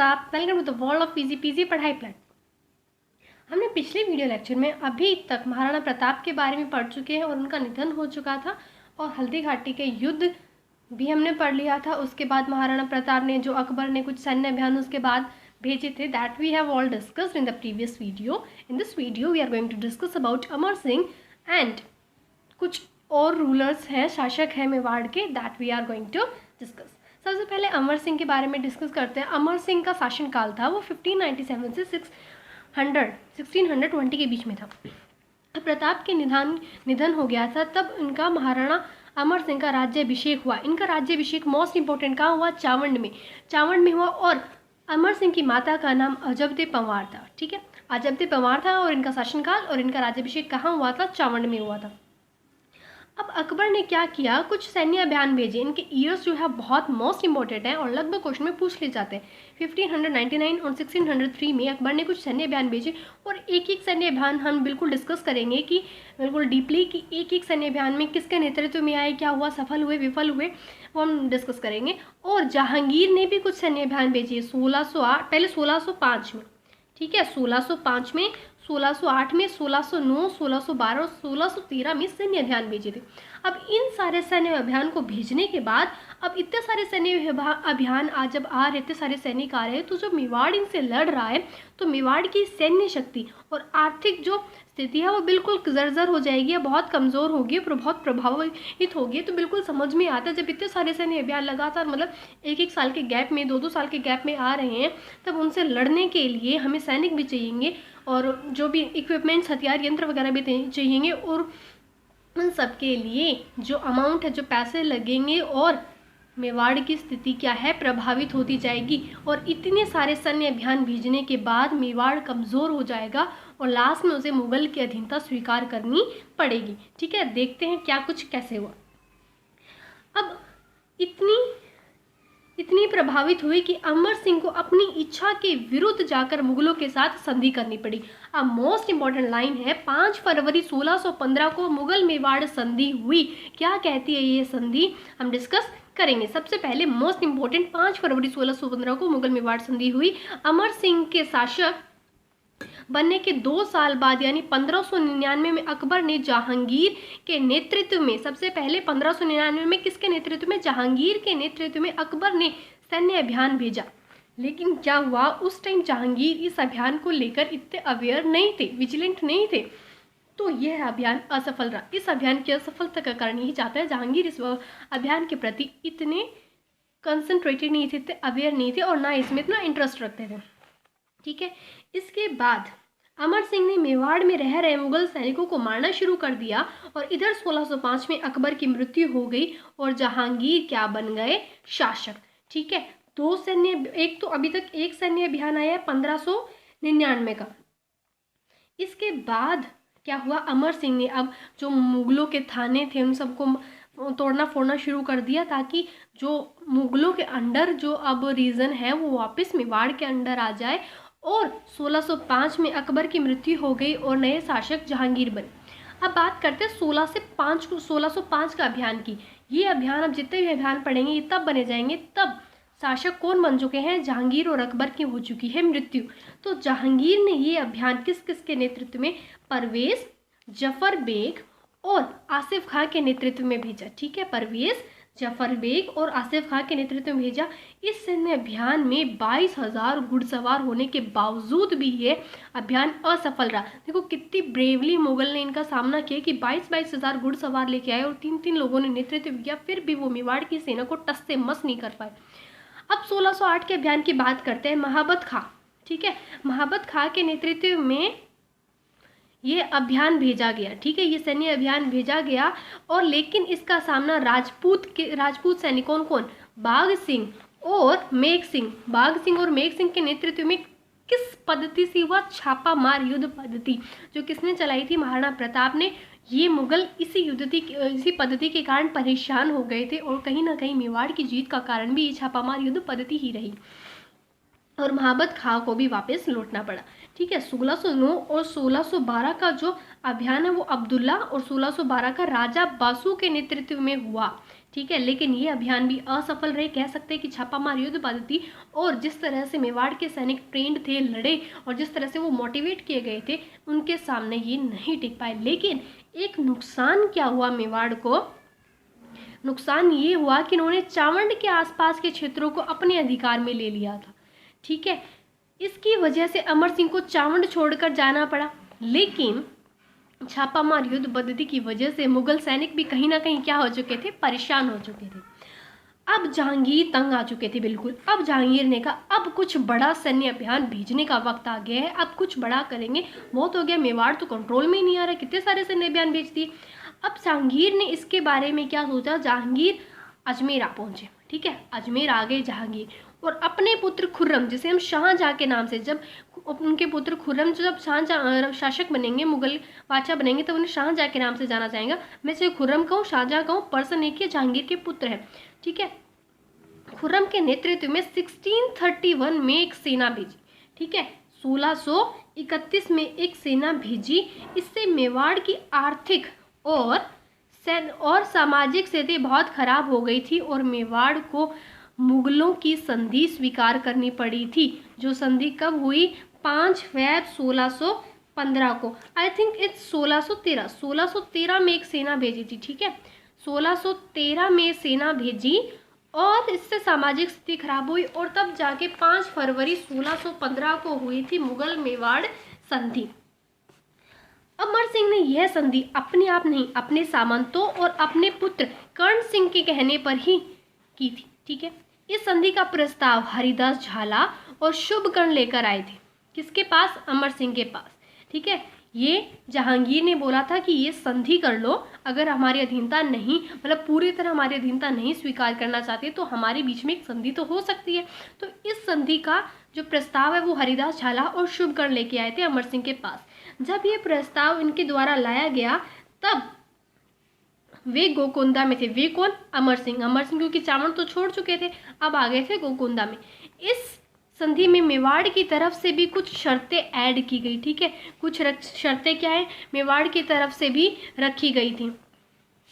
WhatsApp, welcome to the world of easy PG पढ़ाई plan. हमने पिछले वीडियो लेक्चर में अभी तक महाराणा प्रताप के बारे में पढ़ चुके हैं और उनका निधन हो चुका था और हल्दी घाटी के युद्ध भी हमने पढ़ लिया था। उसके बाद महाराणा प्रताप ने जो अकबर ने कुछ सैन्य अभियान उसके बाद भेजे थे, that we have all discussed in the previous video. In this video we are going to discuss about Amar Singh and कुछ और रूलर्स हैं, शासक हैं मेवाड़ के, that we are going to discuss. सबसे पहले अमर सिंह के बारे में डिस्कस करते हैं। अमर सिंह का शासनकाल था वो 1597 से 1620 के बीच में था। प्रताप के निधन हो गया था, तब इनका महाराणा अमर सिंह का राज्याभिषेक हुआ। इनका राज्याभिषेक मोस्ट इंपॉर्टेंट कहाँ हुआ? चावंड में हुआ और अमर सिंह की माता का नाम अजबदे पंवार था। ठीक है, अजबदे पंवार था और इनका शासनकाल और इनका राज्याभिषेक कहाँ हुआ था? चावंड में हुआ था। अब अकबर ने क्या किया? कुछ सैन्य अभियान भेजे। इनके ईयर्स जो है बहुत मोस्ट इंपॉर्टेंट है और लगभग क्वेश्चन में पूछ ले जाते हैं। 1599 और 1603 में अकबर ने कुछ सैन्य अभियान भेजे और एक एक सैन्य अभियान हम बिल्कुल डिस्कस करेंगे कि बिल्कुल डीपली कि एक एक सैन्य अभियान में किसके नेतृत्व में आए, क्या हुआ, सफल हुए, विफल हुए, वो हम डिस्कस करेंगे। और जहांगीर ने भी कुछ सैन्य अभियान भेजे 1608, पहले 1605 में, ठीक है, 1605 में, 1608 में, 1609, 1612 और 1613 में सैन्य अभियान भेजे थे। अब इन सारे सैन्य अभियान को भेजने के बाद अब इतने सारे सैन्य अभियान आज जब आ रहे, इतने सारे सैनिक आ रहे हैं, तो जो मेवाड़ इनसे लड़ रहा है तो मेवाड़ की सैन्य शक्ति और आर्थिक जो स्थिति है वो बिल्कुल जर्जर हो जाएगी, बहुत कमज़ोर होगी, बहुत प्रभावित होगी। तो बिल्कुल समझ में आता है जब इतने सारे सैन्य अभियान लगातार मतलब एक एक साल के गैप में, दो साल के गैप में आ रहे हैं, तब उनसे लड़ने के लिए हमें सैनिक भी चाहिए और जो भी इक्विपमेंट्स, हथियार, यंत्र वगैरह भी चाहिए और उन सब के लिए जो अमाउंट है, जो पैसे लगेंगे और मेवाड़ की स्थिति क्या है, प्रभावित होती जाएगी। और इतने सारे सैन्य अभियान भेजने के बाद मेवाड़ कमज़ोर हो जाएगा और लास्ट में उसे मुगल की अधीनता स्वीकार करनी पड़ेगी। ठीक है, देखते हैं क्या कुछ कैसे हुआ। अब इतनी प्रभावित हुई कि अमर सिंह को अपनी इच्छा के विरुद्ध जाकर मुगलों के साथ संधि करनी पड़ी। अब मोस्ट इंपॉर्टेंट लाइन है, 5 फरवरी 1615 को मुगल मेवाड़ संधि हुई। क्या कहती है ये संधि, हम डिस्कस करेंगे। सबसे पहले मोस्ट इंपॉर्टेंट, 5 फरवरी 1615 को मुगल मेवाड़ संधि हुई। अमर सिंह के शासक बनने के 2 साल बाद यानी 1599 में अकबर ने जहांगीर के नेतृत्व में, सबसे पहले 1599 में किसके नेतृत्व में? जहांगीर के नेतृत्व में अकबर ने सैन्य अभियान भेजा। लेकिन क्या हुआ, उस टाइम जहांगीर इस अभियान को लेकर इतने अवेयर नहीं थे, विजिलेंट नहीं थे, तो यह अभियान असफल रहा। इस अभियान की असफलता का कारण यही चाहता है, जहांगीर इस अभियान के प्रति इतने कंसंट्रेटेड नहीं थे, इतने अवेयर नहीं थे और ना इसमें इतना इंटरेस्ट रखते थे। ठीक है, इसके बाद अमर सिंह ने मेवाड़ में रह रहे मुगल सैनिकों को मारना शुरू कर दिया और इधर 1605 में अकबर की मृत्यु हो गई और जहांगीर क्या बन गए? शासक। ठीक है, 2 सैन्य, एक तो अभी तक एक सैन्य अभियान आया है 1599 का। इसके बाद क्या हुआ? अमर सिंह ने अब जो मुगलों के थाने थे उन सबको तोड़ना फोड़ना शुरू कर दिया ताकि जो मुगलों के अंडर जो अब रीजन है वो वापस मेवाड़ के अंडर आ जाए। और 1605 में अकबर की मृत्यु हो गई और नए शासक जहांगीर बने। अब बात करते हैं 1605 का अभियान की। ये अभियान, अब जितने भी अभियान पढ़ेंगे ये तब बने जाएंगे, तब शासक कौन बन चुके हैं? जहांगीर और अकबर की हो चुकी है मृत्यु। तो जहांगीर ने ये अभियान किस किस के नेतृत्व में? परवेज, जफर बेग और आसिफ खां के नेतृत्व में भेजा। ठीक है, परवेज, जफर बेग और आसिफ खां के नेतृत्व में भेजा। इस सैन्य अभियान में 22,000 घुड़सवार होने के बावजूद भी ये अभियान असफल रहा। देखो कितनी ब्रेवली मुगल ने इनका सामना किया कि 22,000 घुड़सवार लेके आए और 3 लोगों ने नेतृत्व किया, फिर भी वो मेवाड़ की सेना को टस से मस नहीं कर पाए। अब 1608 के अभियान की बात करते हैं। महाबत खां, ठीक है, महाबत खां के नेतृत्व में ये अभियान भेजा गया। ठीक है, ये सैन्य अभियान भेजा गया और लेकिन इसका सामना राजपूत सैनिक कौन? बाघ सिंह और मेघ सिंह। बाघ सिंह और मेघ सिंह के नेतृत्व में किस पद्धति से हुआ? छापा मार युद्ध पद्धति, जो किसने चलाई थी? महाराणा प्रताप ने। ये मुगल इसी पद्धति के कारण परेशान हो गए थे और कहीं ना कहीं मेवाड़ की जीत का कारण भी ये छापामार युद्ध पद्धति ही रही और महाबत खां को भी वापस लौटना पड़ा। ठीक है, 1609 और 1612 का जो अभियान है वो अब्दुल्ला और 1612 का राजा बासु के नेतृत्व में हुआ। ठीक है, लेकिन ये अभियान भी असफल रहे। कह सकते हैं कि छापामार युद्ध पद्धति और जिस तरह से मेवाड़ के सैनिक ट्रेंड थे, लड़े, और जिस तरह से वो मोटिवेट किए गए थे, उनके सामने ये नहीं टिक पाए। लेकिन एक नुकसान क्या हुआ मेवाड़ को, नुकसान ये हुआ कि इन्होंने चावंड के आसपास के क्षेत्रों को अपने अधिकार में ले लिया था। ठीक है, इसकी वजह से अमर सिंह को चावंड छोड़कर जाना पड़ा। लेकिन छापामार युद्ध पद्धति की वजह से मुगल सैनिक भी कहीं ना कहीं क्या हो चुके थे, परेशान हो चुके थे। अब जहांगीर तंग आ चुके थे बिल्कुल। अब जहांगीर ने कहा अब कुछ बड़ा सैन्य अभियान भेजने का वक्त आ गया है, अब कुछ बड़ा करेंगे, बहुत हो गया, मेवाड़ तो कंट्रोल में ही नहीं आ रहा, कितने सारे सैन्य अभियान भेज दिए। अब जहांगीर ने इसके बारे में क्या सोचा, जहांगीर अजमेर आ पहुंचे। ठीक है, अजमेर आ गए जहांगीर, और अपने पुत्र खुर्रम, जिसे हम शाहजहां के नाम से, जब उनके पुत्र खुर्रम जब शाहजहां शासक बनेंगे, मुगल बादशाह बनेंगे, तो उन्हें शाहजहां के नाम से जाना जाएगा। मैं से खुर्रम कहूँ, शाहजहां कहूँ, पर्सन एक ही जहांगीर के पुत्र है। ठीक है, खुर्रम के नेतृत्व में 1631 में एक सेना भेजी। ठीक है, 1631 में एक सेना भेजी। इससे मेवाड़ की आर्थिक और सामाजिक स्थिति बहुत खराब हो गई थी, और मेवाड़ को मुगलों की संधि स्वीकार करनी पड़ी थी। जो संधि कब हुई, 5 फरवरी 1615 को। आई थिंक इट्स 1613 में एक सेना भेजी थी। ठीक है, 1613 में सेना भेजी, और इससे सामाजिक स्थिति खराब हुई, और तब जाके 5 फरवरी 1615 को हुई थी मुगल मेवाड़ संधि। अमर सिंह ने यह संधि अपने आप नहीं, अपने सामंतों और अपने पुत्र कर्ण सिंह के कहने पर ही की थी। ठीक है, इस संधि का प्रस्ताव हरिदास झाला और शुभकर्ण लेकर आए थे। किसके पास, अमर सिंह के पास। ठीक है, ये जहांगीर ने बोला था कि ये संधि कर लो, अगर हमारी अधीनता नहीं, मतलब पूरी तरह हमारी अधीनता नहीं स्वीकार करना चाहते तो हमारे बीच में एक संधि तो हो सकती है। तो इस संधि का जो प्रस्ताव है वो हरिदास झाला और शुभकर्ण लेके आए थे अमर सिंह के पास। जब ये प्रस्ताव इनके द्वारा लाया गया, तब वे गोकुंदा में थे। वे कौन, अमर सिंह। अमर सिंह क्योंकि चावंड तो छोड़ चुके थे, अब आ गए थे गोकुंदा में। इस संधि में मेवाड़ की तरफ से भी कुछ शर्तें ऐड की गई। ठीक है, कुछ शर्तें क्या है, मेवाड़ की तरफ से भी रखी गई थी,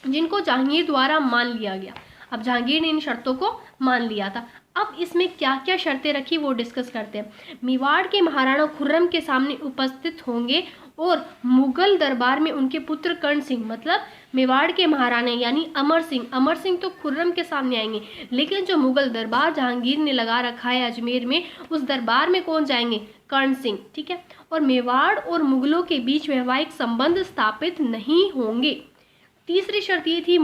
जिनको जहांगीर द्वारा मान लिया गया। अब जहांगीर ने इन शर्तों को मान लिया था। अब इसमें क्या क्या शर्तें रखी वो डिस्कस करते हैं। मेवाड़ के महाराणा खुर्रम के सामने उपस्थित होंगे, और मुगल दरबार में उनके पुत्र कर्ण सिंह, मतलब मेवाड़ के महाराणा यानी अमर सिंह तो खुर्रम के सामने आएंगे, लेकिन जो मुगल दरबार जहांगीर ने लगा रखा है अजमेर में, उस दरबार में कौन जाएंगे, कर्ण सिंह। ठीक है, और मेवाड़ और मुगलों के बीच वैवाहिक संबंध स्थापित नहीं होंगे। तीसरी शर्त ये थी,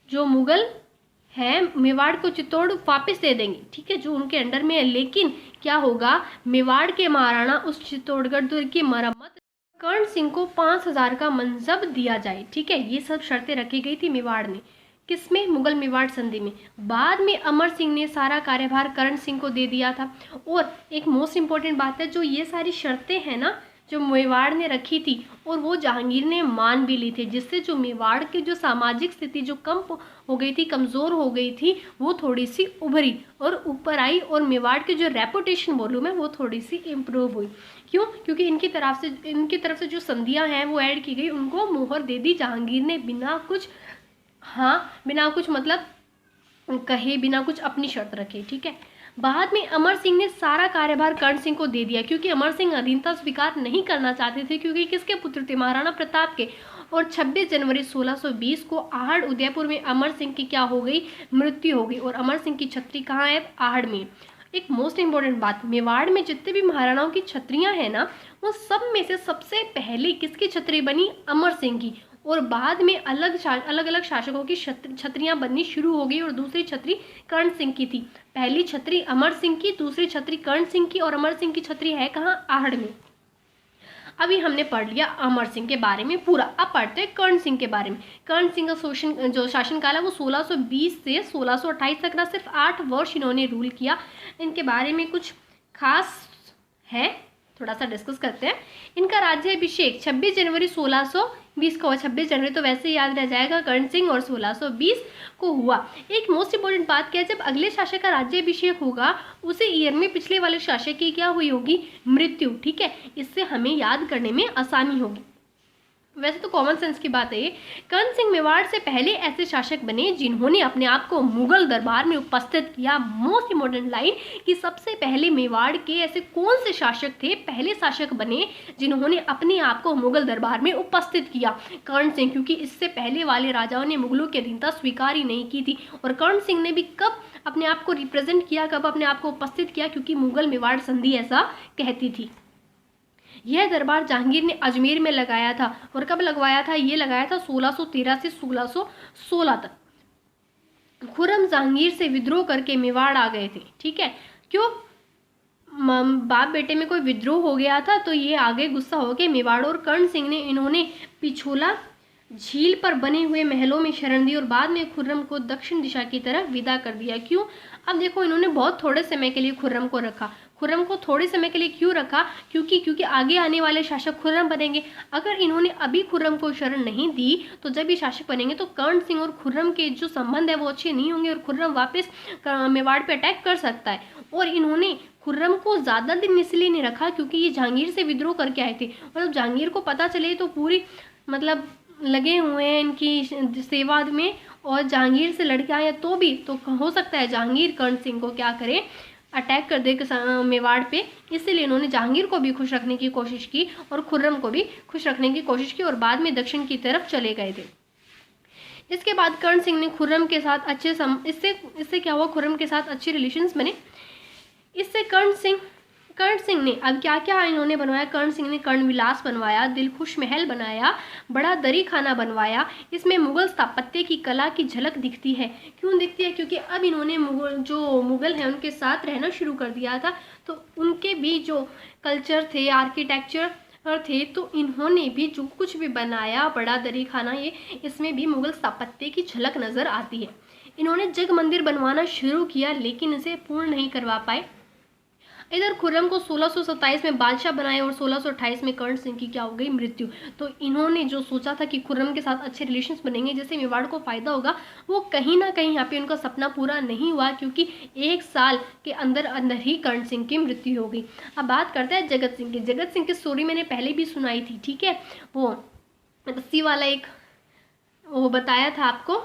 जो मुगल है मेवाड़ को चित्तौड़ वापस दे देंगे। ठीक है, जो उनके अंडर में है, लेकिन क्या होगा, मेवाड़ के महाराणा उस चित्तौड़गढ़ दुर्ग की मरम्मत, कर्ण सिंह को 5000 का मनसब दिया जाए। ठीक है, ये सब शर्तें रखी गई थी मेवाड़ ने, किसमें, मुगल मेवाड़ संधि में। बाद में अमर सिंह ने सारा कार्यभार कर्ण सिंह को दे दिया था। और एक मोस्ट इंपॉर्टेंट बात है, जो ये सारी शर्तें हैं ना, जो मेवाड़ ने रखी थी, और वो जहांगीर ने मान भी ली थी, जिससे जो मेवाड़ की जो सामाजिक स्थिति जो कम हो गई थी, कमज़ोर हो गई थी, वो थोड़ी सी उभरी और ऊपर आई, और मेवाड़ की जो रेपुटेशन बोलूँ मैं, वो थोड़ी सी इम्प्रूव हुई। क्यों, क्योंकि इनकी तरफ से जो संधियाँ हैं वो ऐड की गई, उनको मोहर दे दी जहांगीर ने, बिना कुछ मतलब कहे, बिना कुछ अपनी शर्त रखे। ठीक है, बाद में अमर सिंह ने सारा कार्यभार कर्ण सिंह को दे दिया, क्योंकि अमर सिंह अधीनता स्वीकार नहीं करना चाहते थे, क्योंकि किसके पुत्र थे, महाराणा प्रताप के। और 26 जनवरी 1620 को आहड़ उदयपुर में अमर सिंह की क्या हो गई, मृत्यु हो गई। और अमर सिंह की छत्री कहाँ है, आहड़ में। एक मोस्ट इंपॉर्टेंट बात, मेवाड़ में जितने भी महाराणाओं की छत्रियां हैं ना, वो सब में से सबसे पहले किसकी छत्री बनी, अमर सिंह की। और बाद में अलग अलग शासकों की छत्रियां बननी शुरू हो गई, और दूसरी छत्री कर्ण सिंह की थी। पहली छत्री अमर सिंह की, दूसरी छत्री कर्ण सिंह की, और अमर सिंह की छत्री है कहाँ, आहड़ में। अभी हमने पढ़ लिया अमर सिंह के बारे में पूरा, अब पढ़ते हैं कर्ण सिंह के बारे में। कर्ण सिंह का जो शासनकाल है वो 1620 से 1628 तक रहा, सिर्फ 8 वर्ष इन्होंने रूल किया। इनके बारे में कुछ खास है, थोड़ा सा डिस्कस करते हैं। इनका राज्याभिषेक 26 जनवरी 1620 को हुआ। 26 जनवरी तो वैसे ही याद रह जाएगा कर्ण सिंह, और 1620 को हुआ। एक मोस्ट इंपॉर्टेंट बात क्या है, जब अगले शासक का राज्याभिषेक होगा, उसी ईयर में पिछले वाले शासक की क्या हुई होगी, मृत्यु। ठीक है, इससे हमें याद करने में आसानी होगी। वैसे तो कॉमन सेंस की बात है ये। कर्ण सिंह मेवाड़ से पहले ऐसे शासक बने जिन्होंने अपने आप को मुगल दरबार में उपस्थित किया। मोस्ट इम्पोर्टेंट लाइन कि सबसे पहले मेवाड़ के ऐसे कौन से शासक थे, पहले शासक बने जिन्होंने अपने आप को मुगल दरबार में उपस्थित किया, कर्ण सिंह, क्योंकि इससे पहले वाले राजाओं ने मुगलों की अधीनता स्वीकार ही नहीं की थी। और कर्ण सिंह ने भी कब अपने आप को रिप्रेजेंट किया, कब अपने आप को उपस्थित किया, क्योंकि मुगल मेवाड़ संधि ऐसा कहती थी। यह दरबार जहांगीर ने अजमेर में लगाया था। और कब लगवाया था? ये लगाया था 1613 से 1616 तक। खुर्रम जहांगीर से विद्रोह करके मेवाड़ आ गए थे। ठीक है, क्यों? बाप बेटे में कोई विद्रोह हो गया था तो ये आगे गुस्सा हो गए मेवाड़, और कर्ण सिंह ने इन्होंने पिछोला झील पर बने हुए महलों में शरण दी और बाद में खुर्रम को दक्षिण दिशा की तरफ विदा कर दिया। क्यों? अब देखो, इन्होंने बहुत थोड़े समय के लिए खुर्रम को रखा। खुर्रम को थोड़े समय के लिए क्यों रखा? क्योंकि आगे आने वाले शासक खुर्रम बनेंगे। अगर इन्होंने अभी खुर्रम को शरण नहीं दी तो जब ये शासक बनेंगे तो कर्ण सिंह और खुर्रम के जो संबंध है वो अच्छे नहीं होंगे और खुर्रम वापस मेवाड़ पे अटैक कर सकता है। और इन्होंने खुर्रम को ज़्यादा दिन इसलिए नहीं रखा क्योंकि ये जहांगीर से विद्रोह करके आए थे, और जब जहांगीर को पता चले तो पूरी मतलब लगे हुए हैं इनकी सेवा में, और जहांगीर से लड़के आए तो भी तो हो सकता है जहांगीर कर्ण सिंह को क्या करे, अटैक कर दे मेवाड़ पे। इसलिए इन्होंने जहांगीर को भी खुश रखने की कोशिश की और खुर्रम को भी खुश रखने की कोशिश की और बाद में दक्षिण की तरफ चले गए थे। इसके बाद कर्ण सिंह ने खुर्रम के साथ इससे क्या हुआ, खुर्रम के साथ अच्छे रिलेशंस बने। इससे कर्ण सिंह ने अब क्या क्या इन्होंने बनवाया? कर्ण सिंह ने कर्ण विलास बनवाया, दिलखुश महल बनाया, बड़ा दरी खाना बनवाया। इसमें मुगल स्थापत्य की कला की झलक दिखती है। क्यों दिखती है? क्योंकि अब इन्होंने मुगल हैं उनके साथ रहना शुरू कर दिया था, तो उनके भी जो कल्चर थे, आर्किटेक्चर थे, तो इन्होंने भी जो कुछ भी बनाया, बड़ा दरी खाना, ये इसमें भी मुगल स्थापत्य की झलक नज़र आती है। इन्होंने जग मंदिर बनवाना शुरू किया लेकिन इसे पूर्ण नहीं करवा पाए। इधर खुर्रम को 1627 में बादशाह बनाया और 1628 में कर्ण सिंह की क्या हो गई, मृत्यु। तो इन्होंने जो सोचा था कि खुर्रम के साथ अच्छे रिलेशंस बनेंगे जिससे मेवाड़ को फायदा होगा, वो कहीं ना कहीं यहाँ पे उनका सपना पूरा नहीं हुआ, क्योंकि 1 साल के अंदर अंदर ही कर्ण सिंह की मृत्यु हो गई। अब बात करते हैं जगत सिंह की। जगत सिंह की स्टोरी मैंने पहले भी सुनाई थी। ठीक है, वो रस्सी वाला एक वो बताया था आपको।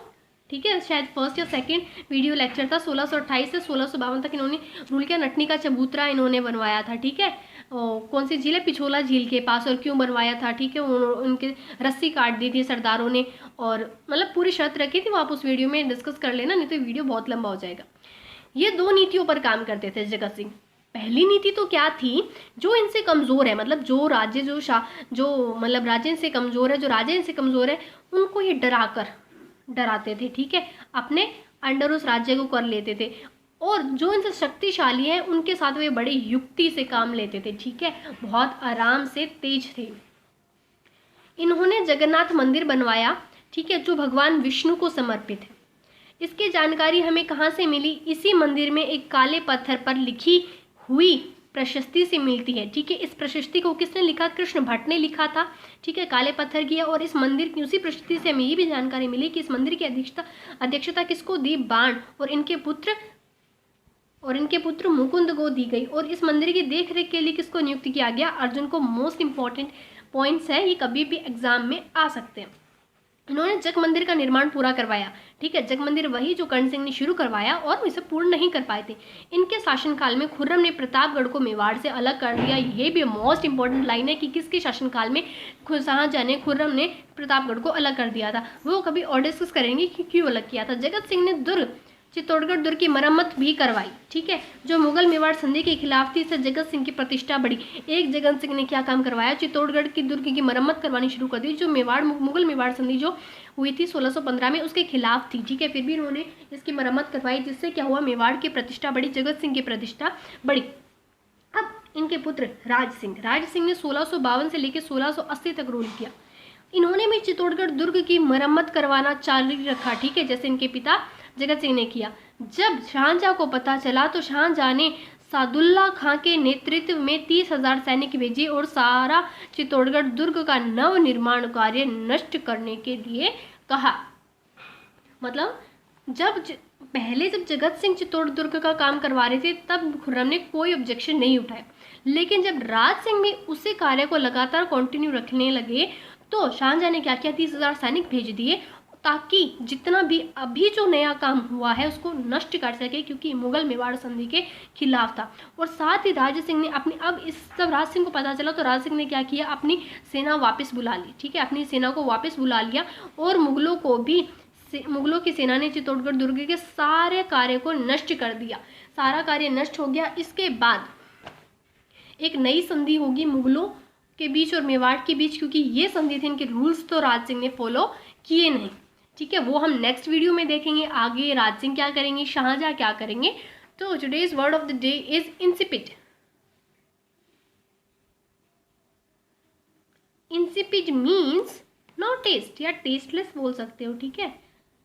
ठीक है, शायद फर्स्ट या सेकंड वीडियो लेक्चर था। 1628 से 1652 तक इन्होंने रूल किया। नटनी का चबूतरा इन्होंने बनवाया था। ठीक है, कौन सी झील है? पिछोला झील के पास। और क्यों बनवाया था? ठीक है, उनके रस्सी काट दी थी सरदारों ने, और मतलब पूरी शर्त रखी थी। वो आप उस वीडियो में डिस्कस कर लेना, नहीं तो वीडियो बहुत लंबा हो जाएगा। ये 2 नीतियों पर काम करते थे जगत सिंह। पहली नीति तो क्या थी? जो इनसे कमज़ोर है, मतलब जो राज्य मतलब राज्य इनसे कमज़ोर है, जो राजा इनसे कमज़ोर है, उनको ये डराते थे। ठीक है, अपने अंडर उस राज्य को कर लेते थे। और जो इनसे शक्तिशाली है उनके साथ वे बड़ी युक्ति से काम लेते थे। ठीक है, बहुत आराम से तेज थे। इन्होंने जगन्नाथ मंदिर बनवाया। ठीक है, जो भगवान विष्णु को समर्पित है। इसकी जानकारी हमें कहाँ से मिली? इसी मंदिर में एक काले पत्थर पर लिखी हुई प्रशस्ति से मिलती है। ठीक है, इस प्रशस्ति को किसने लिखा? कृष्ण भट्ट ने लिखा था। ठीक है, काले पत्थर की है। और इस मंदिर की उसी प्रशस्ति से हमें ये भी जानकारी मिली कि इस मंदिर की अध्यक्षता किसको दी? बाण और इनके पुत्र मुकुंद को दी गई। और इस मंदिर की देखरेख के लिए किसको नियुक्त किया गया? अर्जुन को। मोस्ट इंपॉर्टेंट पॉइंट्स है, ये कभी भी एग्जाम में आ सकते हैं। इन्होंने जग मंदिर का निर्माण पूरा करवाया। ठीक है, जग मंदिर वही जो कर्ण सिंह ने शुरू करवाया और इसे पूर्ण नहीं कर पाए थे। इनके शासनकाल में खुर्रम ने प्रतापगढ़ को मेवाड़ से अलग कर दिया। ये भी मोस्ट इंपॉर्टेंट लाइन है कि किसके शासनकाल में शाहजहां ने खुर्रम ने प्रतापगढ़ को अलग कर दिया था। वो कभी और डिस्कस करेंगे कि क्यों अलग किया था। जगत सिंह ने चित्तौड़गढ़ दुर्ग की मरम्मत भी करवाई। ठीक है, जो मुगल मेवाड़ संधि के खिलाफ थी, इससे जगत सिंह की प्रतिष्ठा बढ़ी। एक जगत सिंह ने क्या काम करवाया? चित्तौड़गढ़ की दुर्ग की मरम्मत करवानी शुरू कर दी। जो मुगल मेवाड़ संधि जो हुई थी 1615 में, उसके खिलाफ थी। ठीक है, फिर भी इन्होंने इसकी मरम्मत करवाई, जिससे क्या हुआ? मेवाड़ की प्रतिष्ठा बढ़ी, जगत सिंह की प्रतिष्ठा बढ़ी। अब इनके पुत्र राज सिंह ने 1652 से लेकर 1680 तक रूल किया। इन्होंने भी चित्तौड़गढ़ दुर्ग की मरम्मत करवाना जारी रखा। ठीक है, जैसे इनके पिता जगत सिंह ने किया। जब शाहजहां को पता चला तो शाहजहां ने सादुल्ला खां के नेतृत्व में 30,000 सैनिक भेजे और सारा चित्तौड़गढ़ दुर्ग का नव निर्माण कार्य नष्ट करने के लिए कहा। मतलब जब जगत सिंह चित्तौड़ दुर्ग का काम करवा रहे थे तब खुर्रम ने कोई ऑब्जेक्शन नहीं उठाया, लेकिन जब राज सिंह भी उसी कार्य को लगातार कंटिन्यू रखने लगे तो शाहजहां ने क्या किया, 30,000 सैनिक भेज दिए ताकि जितना भी अभी जो नया काम हुआ है उसको नष्ट कर सके, क्योंकि मुगल मेवाड़ संधि के खिलाफ था। और साथ ही राजा सिंह ने अपनी, अब इस जब राज सिंह को पता चला तो राज सिंह ने क्या किया, अपनी सेना वापस बुला ली। ठीक है, अपनी सेना को वापस बुला लिया और मुगलों की सेना ने चित्तौड़गढ़ दुर्ग के सारे कार्य को नष्ट कर दिया। सारा कार्य नष्ट हो गया। इसके बाद एक नई संधि होगी मुगलों के बीच और मेवाड़ के बीच, क्योंकि ये संधि थी, इनके रूल्स तो राज सिंह ने फॉलो किए नहीं। ठीक है, वो हम नेक्स्ट वीडियो में देखेंगे आगे राज सिंह क्या करेंगे, शाहजहां क्या करेंगे। तो today's word of the day is insipid. Insipid means not taste या टेस्टलेस बोल सकते हो। ठीक है,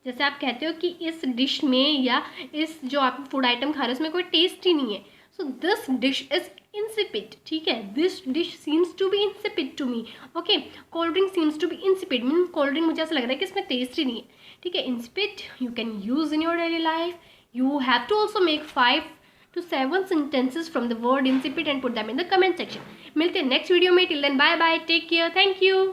जैसे आप कहते हो कि इस डिश में या इस जो आप फूड आइटम खा रहे हो उसमें कोई टेस्ट ही नहीं है, so this dish is insipid। ठीक है, this dish seems to be insipid to me. Okay, cold drink seems to be insipid mean cold drink मुझे ऐसा लग रहा है कि इसमें टेस्ट ही नहीं है। ठीक है, insipid you can use in your daily life. You have to also make 5 to 7 sentences from the word insipid and put them in the comment section। मिलते हैं नेक्स्ट वीडियो में। Till then bye bye, take care, thank you.